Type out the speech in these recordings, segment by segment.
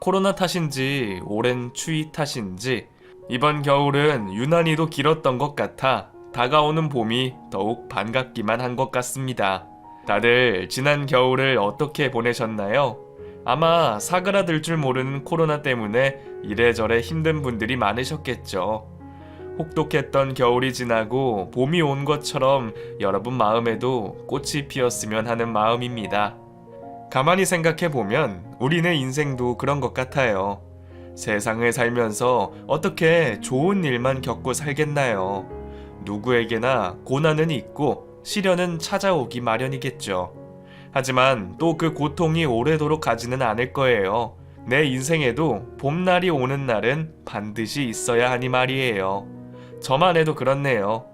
코로나 탓인지 오랜 추위 탓인지 이번 겨울은 유난히도 길었던 것 같아 다가오는 봄이 더욱 반갑기만 한 것 같습니다. 다들 지난 겨울을 어떻게 보내셨나요? 아마 사그라들 줄 모르는 코로나 때문에 이래저래 힘든 분들이 많으셨겠죠. 혹독했던 겨울이 지나고 봄이 온 것처럼 여러분 마음에도 꽃이 피었으면 하는 마음입니다. 가만히 생각해보면 우리네 인생도 그런 것 같아요. 세상을 살면서 어떻게 좋은 일만 겪고 살겠나요? 누구에게나 고난은 있고 시련은 찾아오기 마련이겠죠. 하지만 또 그 고통이 오래도록 가지는 않을 거예요. 내 인생에도 봄날이 오는 날은 반드시 있어야 하니 말이에요. 저만 해도 그렇네요.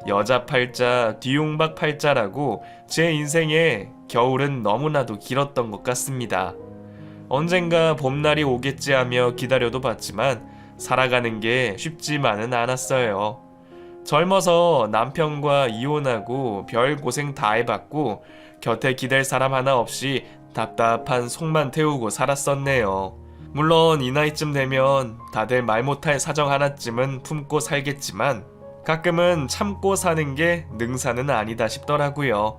여자 팔자, 뒤움박 팔자라고 제 인생에 겨울은 너무나도 길었던 것 같습니다. 언젠가 봄날이 오겠지 하며 기다려도 봤지만 살아가는 게 쉽지만은 않았어요. 젊어서 남편과 이혼하고 별 고생 다 해봤고 곁에 기댈 사람 하나 없이 답답한 속만 태우고 살았었네요. 물론 이 나이쯤 되면 다들 말 못할 사정 하나쯤은 품고 살겠지만 가끔은 참고 사는 게 능사는 아니다 싶더라고요.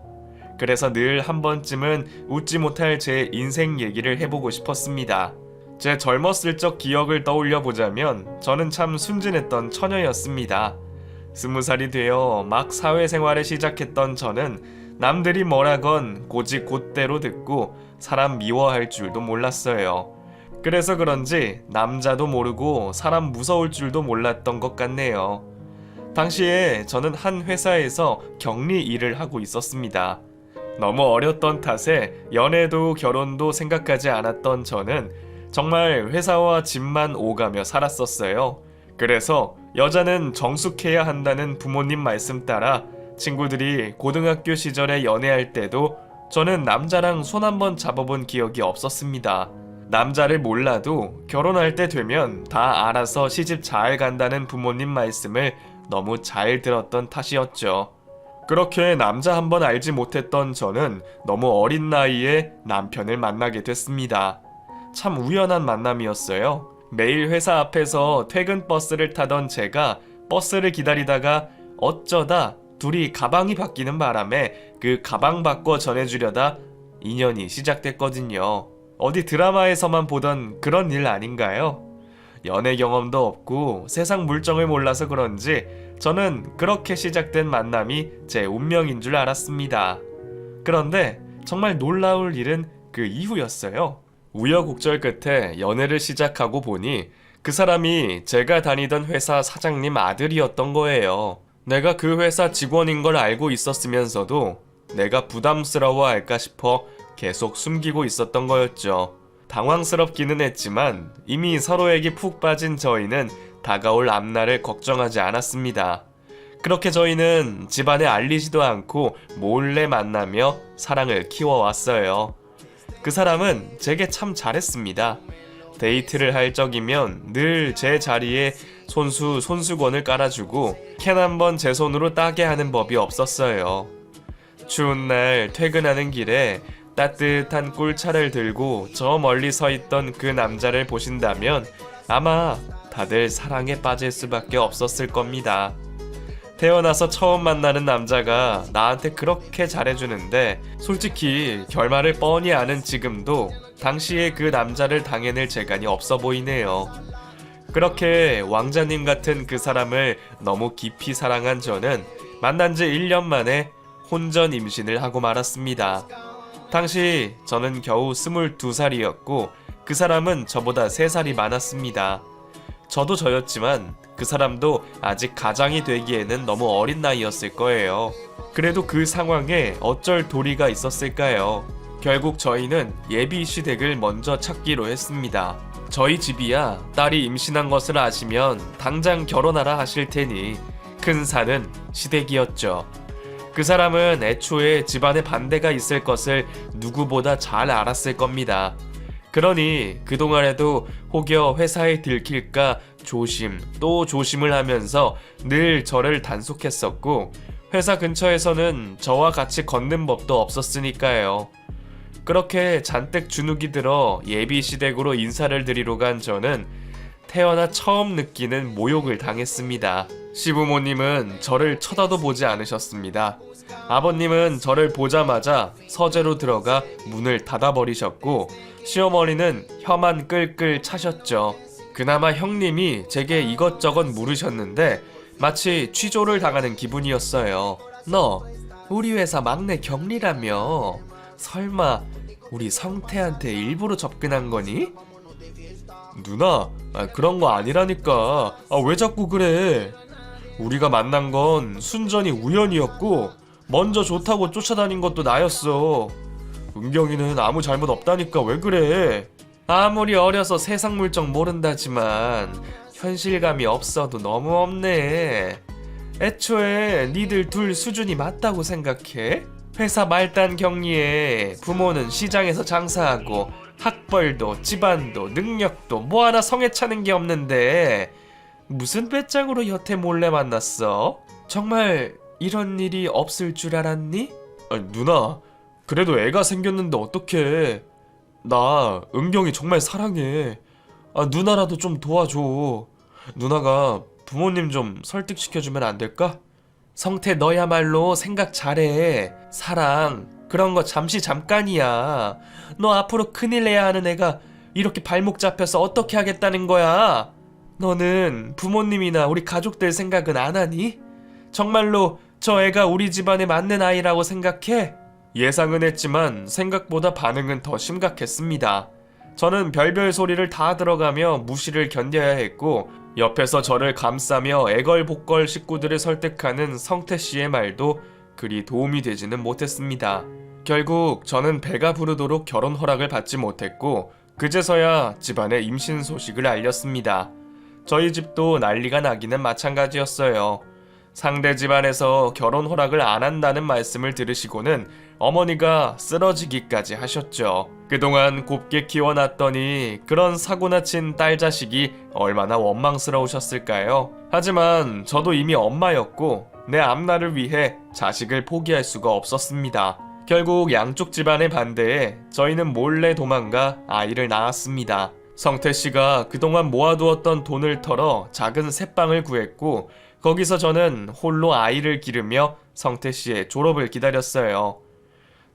그래서 늘 한 번쯤은 웃지 못할 제 인생 얘기를 해보고 싶었습니다. 제 젊었을 적 기억을 떠올려 보자면 저는 참 순진했던 처녀였습니다. 20살이 되어 막 사회생활을 시작했던 저는 남들이 뭐라건 고집 곧대로 듣고 사람 미워할 줄도 몰랐어요. 그래서 그런지 남자도 모르고 사람 무서울 줄도 몰랐던 것 같네요. 당시에 저는 한 회사에서 격리 일을 하고 있었습니다. 너무 어렸던 탓에 연애도 결혼도 생각하지 않았던 저는 정말 회사와 집만 오가며 살았었어요. 그래서 여자는 정숙해야 한다는 부모님 말씀 따라 친구들이 고등학교 시절에 연애할 때도 저는 남자랑 손 한번 잡아본 기억이 없었습니다. 남자를 몰라도 결혼할 때 되면 다 알아서 시집 잘 간다는 부모님 말씀을 너무 잘 들었던 탓이었죠. 그렇게 남자 한 번 알지 못했던 저는 너무 어린 나이에 남편을 만나게 됐습니다. 참 우연한 만남이었어요. 매일 회사 앞에서 퇴근 버스를 타던 제가 버스를 기다리다가 어쩌다 둘이 가방이 바뀌는 바람에 그 가방 바꿔 전해주려다 인연이 시작됐거든요. 어디 드라마에서만 보던 그런 일 아닌가요? 연애 경험도 없고 세상 물정을 몰라서 그런지 저는 그렇게 시작된 만남이 제 운명인 줄 알았습니다. 그런데 정말 놀라울 일은 그 이후였어요. 우여곡절 끝에 연애를 시작하고 보니 그 사람이 제가 다니던 회사 사장님 아들이었던 거예요. 내가 그 회사 직원인 걸 알고 있었으면서도 내가 부담스러워할까 싶어 계속 숨기고 있었던 거였죠. 당황스럽기는 했지만 이미 서로에게 푹 빠진 저희는 다가올 앞날을 걱정하지 않았습니다. 그렇게 저희는 집안에 알리지도 않고 몰래 만나며 사랑을 키워왔어요. 그 사람은 제게 참 잘했습니다. 데이트를 할 적이면 늘 제 자리에 손수건을 깔아주고 캔 한 번 제 손으로 따게 하는 법이 없었어요. 추운 날 퇴근하는 길에 따뜻한 꿀차를 들고 저 멀리 서 있던 그 남자를 보신다면 아마 다들 사랑에 빠질 수밖에 없었을 겁니다. 태어나서 처음 만나는 남자가 나한테 그렇게 잘해주는데 솔직히 결말을 뻔히 아는 지금도 당시에 그 남자를 당해낼 재간이 없어 보이네요. 그렇게 왕자님 같은 그 사람을 너무 깊이 사랑한 저는 만난 지 1년 만에 혼전 임신을 하고 말았습니다. 당시 저는 겨우 22살이었고 그 사람은 저보다 3살이 많았습니다. 저도 저였지만 그 사람도 아직 가장이 되기에는 너무 어린 나이였을 거예요. 그래도 그 상황에 어쩔 도리가 있었을까요? 결국 저희는 예비 시댁을 먼저 찾기로 했습니다. 저희 집이야 딸이 임신한 것을 아시면 당장 결혼하라 하실 테니 큰 산은 시댁이었죠. 그 사람은 애초에 집안에 반대가 있을 것을 누구보다 잘 알았을 겁니다. 그러니 그동안에도 혹여 회사에 들킬까 조심 또 조심을 하면서 늘 저를 단속했었고 회사 근처에서는 저와 같이 걷는 법도 없었으니까요. 그렇게 잔뜩 주눅이 들어 예비 시댁으로 인사를 드리러 간 저는 태어나 처음 느끼는 모욕을 당했습니다. 시부모님은 저를 쳐다도 보지 않으셨습니다. 아버님은 저를 보자마자 서재로 들어가 문을 닫아버리셨고 시어머니는 혀만 끌끌 차셨죠. 그나마 형님이 제게 이것저것 물으셨는데 마치 취조를 당하는 기분이었어요. 너 우리 회사 막내 경리라며? 설마 우리 성태한테 일부러 접근한 거니? 누나, 그런 거 아니라니까. 왜 자꾸 그래? 우리가 만난 건 순전히 우연이었고 먼저 좋다고 쫓아다닌 것도 나였어. 은경이는 아무 잘못 없다니까 왜 그래? 아무리 어려서 세상 물정 모른다지만 현실감이 없어도 너무 없네. 애초에 니들 둘 수준이 맞다고 생각해? 회사 말단 격리에 부모는 시장에서 장사하고 학벌도 집안도 능력도 뭐 하나 성에 차는 게 없는데 무슨 배짱으로 여태 몰래 만났어? 정말 이런 일이 없을 줄 알았니? 누나, 그래도 애가 생겼는데 어떡해. 나 은경이 정말 사랑해. 누나라도 좀 도와줘. 누나가 부모님 좀 설득시켜주면 안 될까? 성태 너야말로 생각 잘해. 사랑 그런 거 잠시 잠깐이야. 너 앞으로 큰일 내야 하는 애가 이렇게 발목 잡혀서 어떻게 하겠다는 거야? 너는 부모님이나 우리 가족들 생각은 안 하니? 정말로 저 애가 우리 집안에 맞는 아이라고 생각해? 예상은 했지만 생각보다 반응은 더 심각했습니다. 저는 별별 소리를 다 들어가며 무시를 견뎌야 했고 옆에서 저를 감싸며 애걸복걸 식구들을 설득하는 성태씨의 말도 그리 도움이 되지는 못했습니다. 결국 저는 배가 부르도록 결혼 허락을 받지 못했고 그제서야 집안에 임신 소식을 알렸습니다. 저희 집도 난리가 나기는 마찬가지였어요. 상대 집안에서 결혼 허락을 안 한다는 말씀을 들으시고는 어머니가 쓰러지기까지 하셨죠. 그동안 곱게 키워놨더니 그런 사고나 친 딸 자식이 얼마나 원망스러우셨을까요? 하지만 저도 이미 엄마였고 내 앞날을 위해 자식을 포기할 수가 없었습니다. 결국 양쪽 집안의 반대에 저희는 몰래 도망가 아이를 낳았습니다. 성태씨가 그동안 모아두었던 돈을 털어 작은 새빵을 구했고 거기서 저는 홀로 아이를 기르며 성태씨의 졸업을 기다렸어요.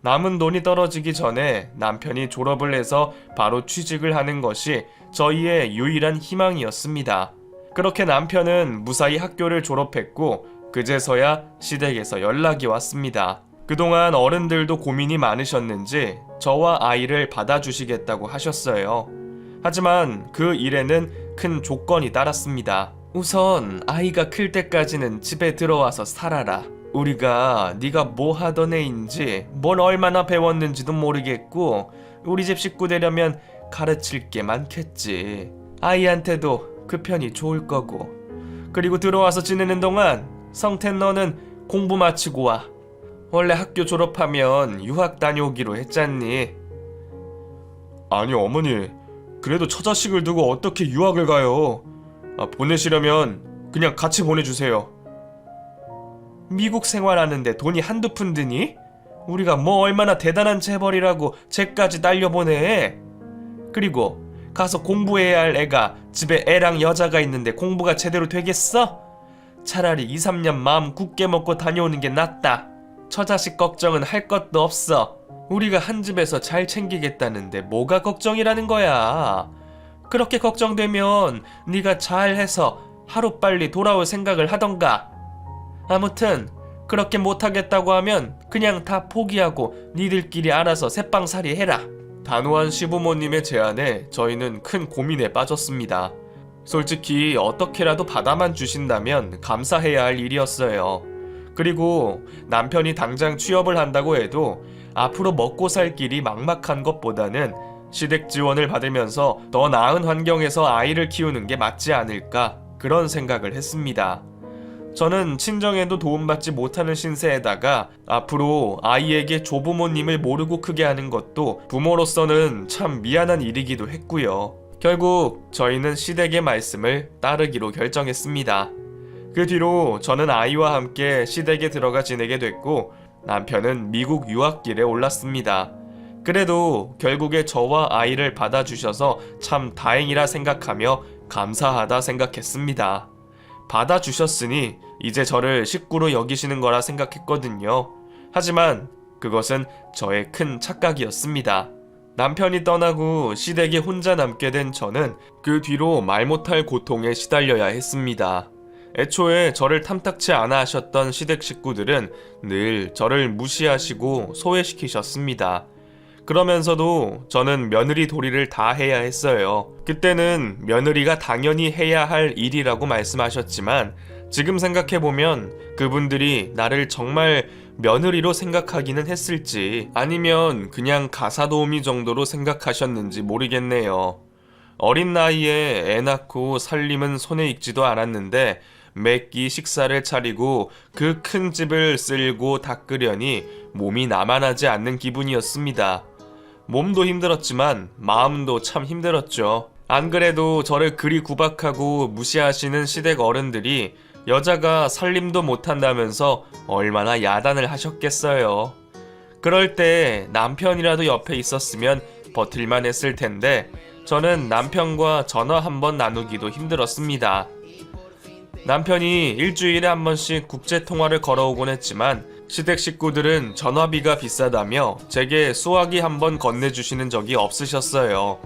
남은 돈이 떨어지기 전에 남편이 졸업을 해서 바로 취직을 하는 것이 저희의 유일한 희망이었습니다. 그렇게 남편은 무사히 학교를 졸업했고 그제서야 시댁에서 연락이 왔습니다. 그동안 어른들도 고민이 많으셨는지 저와 아이를 받아주시겠다고 하셨어요. 하지만 그 일에는 큰 조건이 따랐습니다. 우선 아이가 클 때까지는 집에 들어와서 살아라. 우리가 네가 뭐 하던 애인지 뭘 얼마나 배웠는지도 모르겠고 우리 집 식구 되려면 가르칠 게 많겠지. 아이한테도 그 편이 좋을 거고. 그리고 들어와서 지내는 동안 성태 너는 공부 마치고 와. 원래 학교 졸업하면 유학 다녀오기로 했잖니. 아니 어머니, 그래도 처자식을 두고 어떻게 유학을 가요? 보내시려면 그냥 같이 보내주세요. 미국 생활하는데 돈이 한두 푼 드니? 우리가 뭐 얼마나 대단한 재벌이라고 쟤까지 날려보내. 그리고 가서 공부해야 할 애가 집에 애랑 여자가 있는데 공부가 제대로 되겠어? 차라리 2, 3년 마음 굳게 먹고 다녀오는 게 낫다. 처자식 걱정은 할 것도 없어. 우리가 한 집에서 잘 챙기겠다는데 뭐가 걱정이라는 거야. 그렇게 걱정되면 네가 잘해서 하루빨리 돌아올 생각을 하던가. 아무튼 그렇게 못하겠다고 하면 그냥 다 포기하고 니들끼리 알아서 새빵살이 해라. 단호한 시부모님의 제안에 저희는 큰 고민에 빠졌습니다. 솔직히 어떻게라도 받아만 주신다면 감사해야 할 일이었어요. 그리고 남편이 당장 취업을 한다고 해도 앞으로 먹고 살 길이 막막한 것보다는 시댁 지원을 받으면서 더 나은 환경에서 아이를 키우는 게 맞지 않을까 그런 생각을 했습니다. 저는 친정에도 도움받지 못하는 신세에다가 앞으로 아이에게 조부모님을 모르고 크게 하는 것도 부모로서는 참 미안한 일이기도 했고요. 결국 저희는 시댁의 말씀을 따르기로 결정했습니다. 그 뒤로 저는 아이와 함께 시댁에 들어가 지내게 됐고 남편은 미국 유학길에 올랐습니다. 그래도 결국에 저와 아이를 받아주셔서 참 다행이라 생각하며 감사하다 생각했습니다. 받아주셨으니 이제 저를 식구로 여기시는 거라 생각했거든요. 하지만 그것은 저의 큰 착각이었습니다. 남편이 떠나고 시댁에 혼자 남게 된 저는 그 뒤로 말 못할 고통에 시달려야 했습니다. 애초에 저를 탐탁치 않아 하셨던 시댁 식구들은 늘 저를 무시하시고 소외시키셨습니다. 그러면서도 저는 며느리 도리를 다 해야 했어요. 그때는 며느리가 당연히 해야 할 일이라고 말씀하셨지만 지금 생각해보면 그분들이 나를 정말 며느리로 생각하기는 했을지 아니면 그냥 가사도우미 정도로 생각하셨는지 모르겠네요. 어린 나이에 애 낳고 살림은 손에 익지도 않았는데 매끼 식사를 차리고 그 큰 집을 쓸고 닦으려니 몸이 나만하지 않는 기분이었습니다. 몸도 힘들었지만 마음도 참 힘들었죠. 안 그래도 저를 그리 구박하고 무시하시는 시댁 어른들이 여자가 살림도 못한다면서 얼마나 야단을 하셨겠어요. 그럴 때 남편이라도 옆에 있었으면 버틸만 했을 텐데 저는 남편과 전화 한번 나누기도 힘들었습니다. 남편이 일주일에 한 번씩 국제통화를 걸어오곤 했지만 시댁 식구들은 전화비가 비싸다며 제게 수화기 한번 건네주시는 적이 없으셨어요.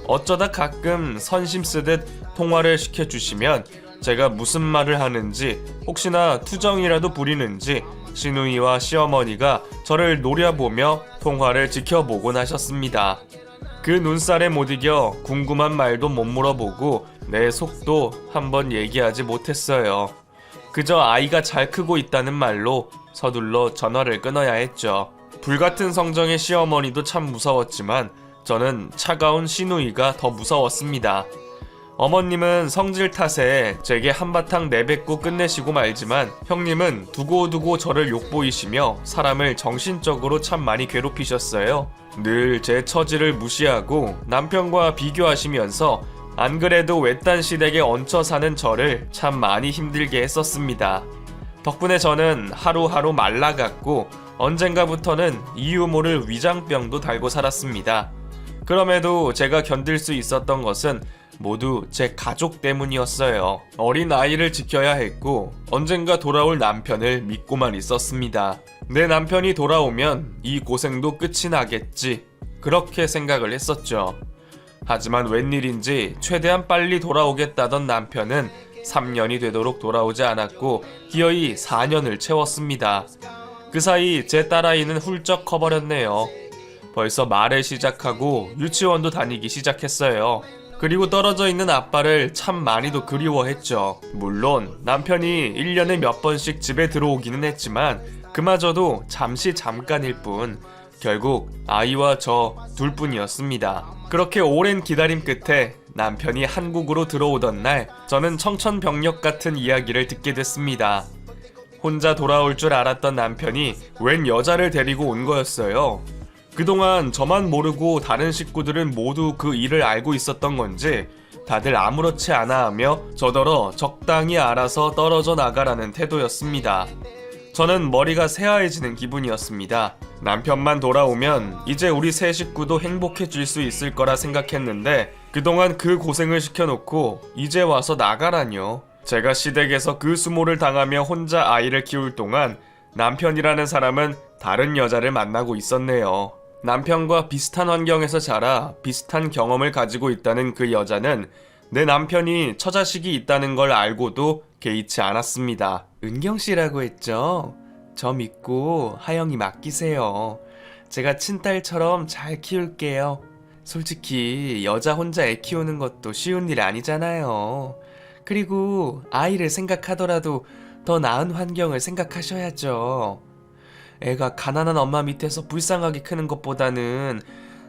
어쩌다 가끔 선심 쓰듯 통화를 시켜주시면 제가 무슨 말을 하는지 혹시나 투정이라도 부리는지 시누이와 시어머니가 저를 노려보며 통화를 지켜보곤 하셨습니다. 그 눈살에 못 이겨 궁금한 말도 못 물어보고 내 속도 한번 얘기하지 못했어요. 그저 아이가 잘 크고 있다는 말로 서둘러 전화를 끊어야 했죠. 불같은 성정의 시어머니도 참 무서웠지만 저는 차가운 시누이가 더 무서웠습니다. 어머님은 성질 탓에 제게 한바탕 내뱉고 끝내시고 말지만 형님은 두고두고 저를 욕보이시며 사람을 정신적으로 참 많이 괴롭히셨어요. 늘 제 처지를 무시하고 남편과 비교하시면서 안 그래도 외딴 시댁에 얹혀 사는 저를 참 많이 힘들게 했었습니다. 덕분에 저는 하루하루 말라갔고 언젠가부터는 이유 모를 위장병도 달고 살았습니다. 그럼에도 제가 견딜 수 있었던 것은 모두 제 가족 때문이었어요. 어린 아이를 지켜야 했고 언젠가 돌아올 남편을 믿고만 있었습니다. 내 남편이 돌아오면 이 고생도 끝이 나겠지. 그렇게 생각을 했었죠. 하지만 웬일인지 최대한 빨리 돌아오겠다던 남편은 3년이 되도록 돌아오지 않았고 기어이 4년을 채웠습니다. 그 사이 제 딸아이는 훌쩍 커버렸네요. 벌써 말을 시작하고 유치원도 다니기 시작했어요. 그리고 떨어져 있는 아빠를 참 많이도 그리워했죠. 물론 남편이 1년에 몇 번씩 집에 들어오기는 했지만 그마저도 잠깐일 뿐 결국 아이와 저 둘뿐이었습니다. 그렇게 오랜 기다림 끝에 남편이 한국으로 들어오던 날 저는 청천벽력 같은 이야기를 듣게 됐습니다. 혼자 돌아올 줄 알았던 남편이 웬 여자를 데리고 온 거였어요. 그동안 저만 모르고 다른 식구들은 모두 그 일을 알고 있었던 건지 다들 아무렇지 않아 하며 저더러 적당히 알아서 떨어져 나가라는 태도였습니다. 저는 머리가 새하얘지는 기분이었습니다. 남편만 돌아오면 이제 우리 세 식구도 행복해질 수 있을 거라 생각했는데 그동안 그 고생을 시켜놓고 이제 와서 나가라뇨. 제가 시댁에서 그 수모를 당하며 혼자 아이를 키울 동안 남편이라는 사람은 다른 여자를 만나고 있었네요. 남편과 비슷한 환경에서 자라 비슷한 경험을 가지고 있다는 그 여자는 내 남편이 처자식이 있다는 걸 알고도 개의치 않았습니다. 은경씨라고 했죠? 저 믿고 하영이 맡기세요. 제가 친딸처럼 잘 키울게요. 솔직히 여자 혼자 애 키우는 것도 쉬운 일 아니잖아요. 그리고 아이를 생각하더라도 더 나은 환경을 생각하셔야죠. 애가 가난한 엄마 밑에서 불쌍하게 크는 것보다는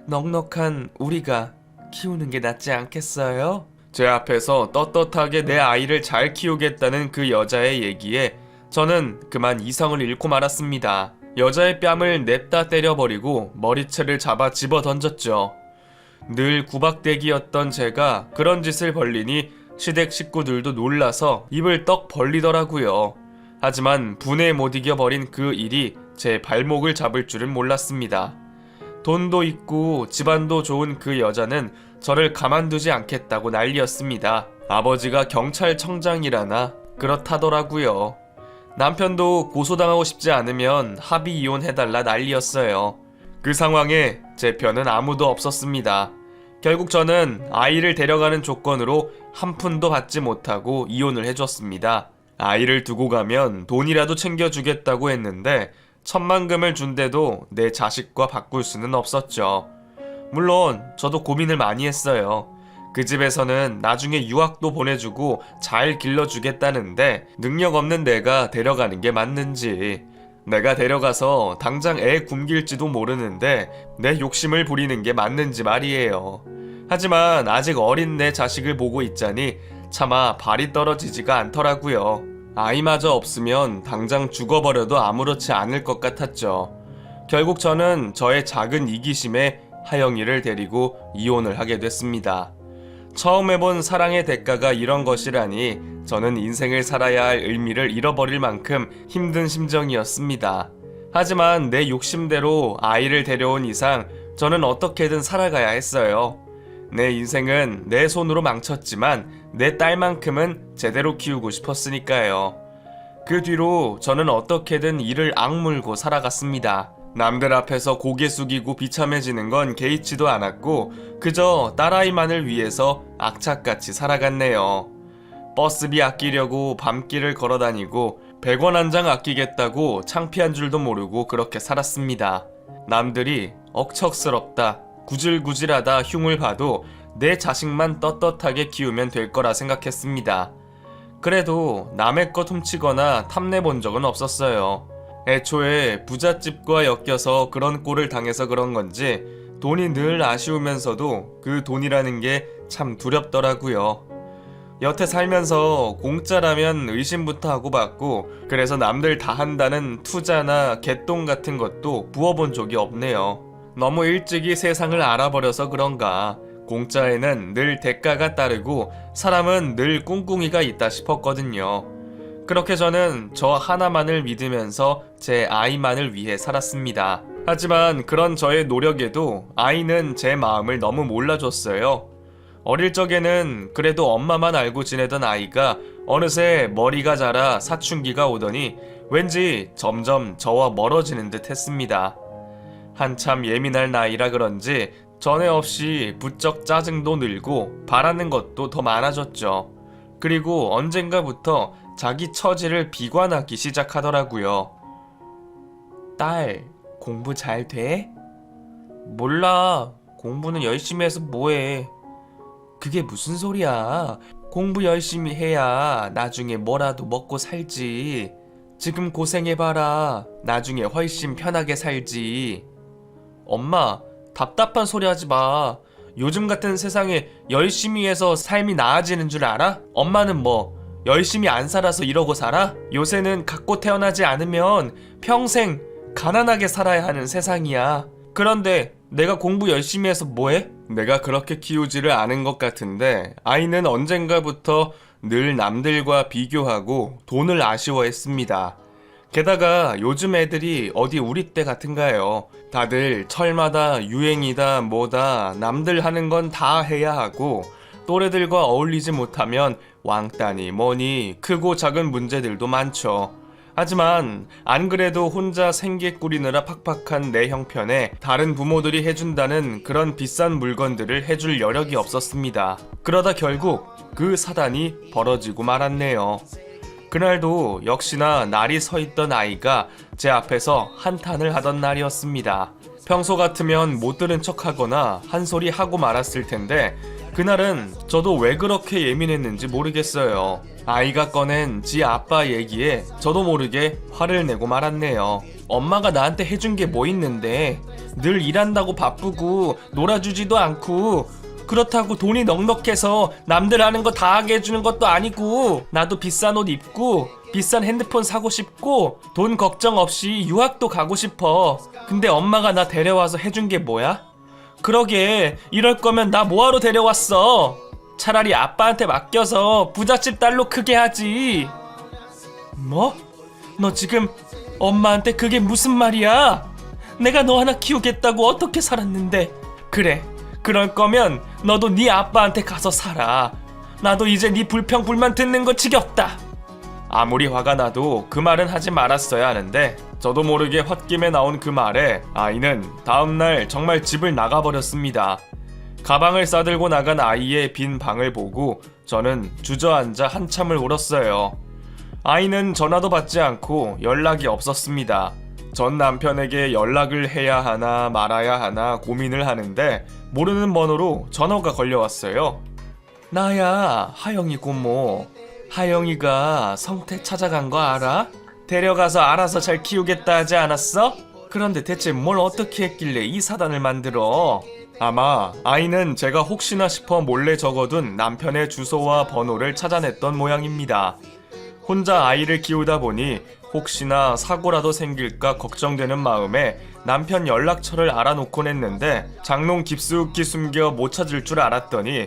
넉넉한 우리가 키우는 게 낫지 않겠어요? 제 앞에서 떳떳하게 내 아이를 잘 키우겠다는 그 여자의 얘기에 저는 그만 이성을 잃고 말았습니다. 여자의 뺨을 냅다 때려버리고 머리채를 잡아 집어 던졌죠. 늘 구박대기였던 제가 그런 짓을 벌리니 시댁 식구들도 놀라서 입을 떡 벌리더라고요. 하지만 분에 못 이겨버린 그 일이 제 발목을 잡을 줄은 몰랐습니다. 돈도 있고 집안도 좋은 그 여자는 저를 가만두지 않겠다고 난리였습니다. 아버지가 경찰청장이라나 그렇다더라고요. 남편도 고소당하고 싶지 않으면 합의 이혼해달라 난리였어요. 그 상황에 제 편은 아무도 없었습니다. 결국 저는 아이를 데려가는 조건으로 한 푼도 받지 못하고 이혼을 해줬습니다. 아이를 두고 가면 돈이라도 챙겨주겠다고 했는데 천만금을 준대도 내 자식과 바꿀 수는 없었죠. 물론 저도 고민을 많이 했어요. 그 집에서는 나중에 유학도 보내주고 잘 길러주겠다는데 능력 없는 내가 데려가는 게 맞는지, 내가 데려가서 당장 애 굶길지도 모르는데 내 욕심을 부리는 게 맞는지 말이에요. 하지만 아직 어린 내 자식을 보고 있자니 차마 발이 떨어지지가 않더라고요. 아이마저 없으면 당장 죽어버려도 아무렇지 않을 것 같았죠. 결국 저는 저의 작은 이기심에 하영이를 데리고 이혼을 하게 됐습니다. 처음 해본 사랑의 대가가 이런 것이라니 저는 인생을 살아야 할 의미를 잃어버릴 만큼 힘든 심정이었습니다. 하지만 내 욕심대로 아이를 데려온 이상 저는 어떻게든 살아가야 했어요. 내 인생은 내 손으로 망쳤지만 내 딸만큼은 제대로 키우고 싶었으니까요. 그 뒤로 저는 어떻게든 이를 악물고 살아갔습니다. 남들 앞에서 고개 숙이고 비참해지는 건 개의치도 않았고 그저 딸아이만을 위해서 악착같이 살아갔네요. 버스비 아끼려고 밤길을 걸어다니고 100원 한 장 아끼겠다고 창피한 줄도 모르고 그렇게 살았습니다. 남들이 억척스럽다, 구질구질하다 흉을 봐도 내 자식만 떳떳하게 키우면 될 거라 생각했습니다. 그래도 남의 것 훔치거나 탐내본 적은 없었어요. 애초에 부잣집과 엮여서 그런 꼴을 당해서 그런 건지 돈이 늘 아쉬우면서도 그 돈이라는 게 참 두렵더라고요. 여태 살면서 공짜라면 의심부터 하고 받고 그래서 남들 다 한다는 투자나 개똥 같은 것도 부어본 적이 없네요. 너무 일찍이 세상을 알아버려서 그런가 공짜에는 늘 대가가 따르고 사람은 늘 꿍꿍이가 있다 싶었거든요. 그렇게 저는 저 하나만을 믿으면서 제 아이만을 위해 살았습니다. 하지만 그런 저의 노력에도 아이는 제 마음을 너무 몰라줬어요. 어릴 적에는 그래도 엄마만 알고 지내던 아이가 어느새 머리가 자라 사춘기가 오더니 왠지 점점 저와 멀어지는 듯 했습니다. 한참 예민할 나이라 그런지 전에 없이 부쩍 짜증도 늘고 바라는 것도 더 많아졌죠. 그리고 언젠가부터 자기 처지를 비관하기 시작하더라고요. 딸, 공부 잘 돼? 몰라. 공부는 열심히 해서 뭐해. 그게 무슨 소리야. 공부 열심히 해야 나중에 뭐라도 먹고 살지. 지금 고생해봐라. 나중에 훨씬 편하게 살지. 엄마, 답답한 소리 하지 마. 요즘 같은 세상에 열심히 해서 삶이 나아지는 줄 알아? 엄마는 뭐 열심히 안 살아서 이러고 살아? 요새는 갖고 태어나지 않으면 평생 가난하게 살아야 하는 세상이야. 그런데 내가 공부 열심히 해서 뭐해? 내가 그렇게 키우지를 않은 것 같은데 아이는 언젠가부터 늘 남들과 비교하고 돈을 아쉬워했습니다. 게다가 요즘 애들이 어디 우리 때 같은가요? 다들 철마다 유행이다 뭐다 남들 하는 건 다 해야 하고 또래들과 어울리지 못하면 왕따니 뭐니 크고 작은 문제들도 많죠. 하지만 안 그래도 혼자 생계 꾸리느라 팍팍한 내 형편에 다른 부모들이 해준다는 그런 비싼 물건들을 해줄 여력이 없었습니다. 그러다 결국 그 사단이 벌어지고 말았네요. 그날도 역시나 날이 서 있던 아이가 제 앞에서 한탄을 하던 날이었습니다. 평소 같으면 못 들은 척하거나 한 소리 하고 말았을 텐데 그날은 저도 왜 그렇게 예민했는지 모르겠어요. 아이가 꺼낸 지 아빠 얘기에 저도 모르게 화를 내고 말았네요. 엄마가 나한테 해준 게 뭐 있는데 늘 일한다고 바쁘고 놀아주지도 않고 그렇다고 돈이 넉넉해서 남들 하는 거 다 하게 해주는 것도 아니고 나도 비싼 옷 입고 비싼 핸드폰 사고 싶고 돈 걱정 없이 유학도 가고 싶어. 근데 엄마가 나 데려와서 해준 게 뭐야? 그러게 이럴 거면 나 뭐하러 데려왔어? 차라리 아빠한테 맡겨서 부잣집 딸로 크게 하지. 뭐? 너 지금 엄마한테 그게 무슨 말이야? 내가 너 하나 키우겠다고 어떻게 살았는데. 그래, 그럴 거면 너도 네 아빠한테 가서 살아. 나도 이제 네 불평불만 듣는 거 지겹다. 아무리 화가 나도 그 말은 하지 말았어야 하는데, 저도 모르게 홧김에 나온 그 말에 아이는 다음날 정말 집을 나가버렸습니다. 가방을 싸들고 나간 아이의 빈 방을 보고 저는 주저앉아 한참을 울었어요. 아이는 전화도 받지 않고 연락이 없었습니다. 전 남편에게 연락을 해야 하나 말아야 하나 고민을 하는데 모르는 번호로 전화가 걸려왔어요. 나야, 하영이 고모. 하영이가 성태 찾아간 거 알아? 데려가서 알아서 잘 키우겠다 하지 않았어? 그런데 대체 뭘 어떻게 했길래 이 사단을 만들어? 아마 아이는 제가 혹시나 싶어 몰래 적어둔 남편의 주소와 번호를 찾아냈던 모양입니다. 혼자 아이를 키우다 보니 혹시나 사고라도 생길까 걱정되는 마음에 남편 연락처를 알아놓곤 했는데 장롱 깊숙이 숨겨 못 찾을 줄 알았더니